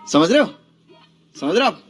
समझ रहे हो? समझ रहे हो आप?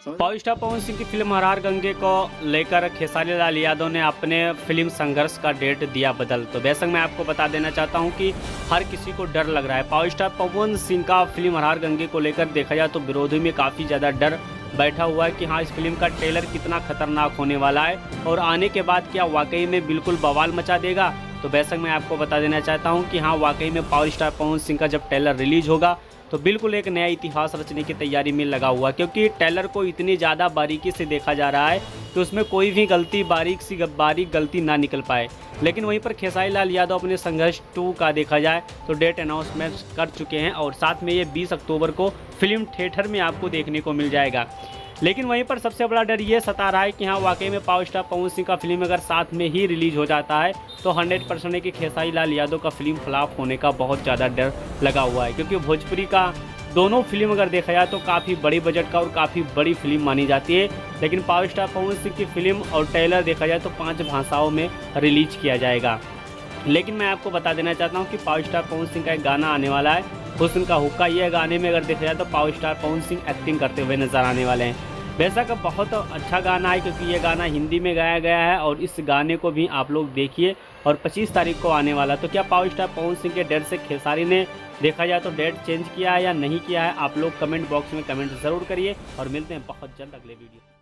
पावर स्टार पवन सिंह की फिल्म हर हर गंगे को लेकर खेसारी लाल यादव ने अपने फिल्म संघर्ष का डेट दिया बदल। तो बेशक मैं आपको बता देना चाहता हूं कि हर किसी को डर लग रहा है। पावर स्टार पवन सिंह का फिल्म हर हर गंगे को लेकर देखा जाए तो विरोधी में काफ़ी ज़्यादा डर बैठा हुआ है कि हाँ, इस फिल्म का ट्रेलर कितना खतरनाक होने वाला है और आने के बाद क्या वाकई में बिल्कुल बवाल मचा देगा। तो बेशक मैं आपको बता देना चाहता हूँ कि हाँ, वाकई में पावर स्टार पवन सिंह का जब ट्रेलर रिलीज होगा तो बिल्कुल एक नया इतिहास रचने की तैयारी में लगा हुआ, क्योंकि ट्रेलर को इतनी ज़्यादा बारीकी से देखा जा रहा है कि उसमें कोई भी गलती बारीक गलती ना निकल पाए। लेकिन वहीं पर खेसारी लाल यादव अपने संघर्ष 2 का देखा जाए तो डेट अनाउंसमेंट कर चुके हैं और साथ में ये 20 अक्टूबर को फिल्म थिएटर में आपको देखने को मिल जाएगा। लेकिन वहीं पर सबसे बड़ा डर ये सता रहा है कि हाँ, वाकई में पावर स्टार पवन सिंह का फिल्म अगर साथ में ही रिलीज हो जाता है तो 100% है कि खेसारी लाल यादव का फिल्म फ्लॉप होने का बहुत ज़्यादा डर लगा हुआ है, क्योंकि भोजपुरी का दोनों फिल्म अगर देखा जाए तो काफ़ी बड़ी बजट का और काफ़ी बड़ी फिल्म मानी जाती है। लेकिन पावर स्टार पवन सिंह की फिल्म और ट्रेलर देखा जाए तो 5 भाषाओं में रिलीज किया जाएगा। लेकिन मैं आपको बता देना चाहता हूँ कि पावर स्टार पवन सिंह का एक गाना आने वाला है, हुस्न का हुक्का। ये गाने में अगर देखा जाए तो power star Pawan Singh acting करते हुए नजर आने वाले हैं। बेशक बहुत अच्छा गाना है, क्योंकि ये गाना हिंदी में गाया गया है और इस गाने को भी आप लोग देखिए और 25 तारीख को आने वाला। तो क्या पावर स्टार पवन सिंह के डर से खेसारी ने देखा जाए तो डेट चेंज किया है या नहीं किया है, आप लोग कमेंट बॉक्स में कमेंट ज़रूर करिए और मिलते हैं बहुत जल्द अगले वीडियो।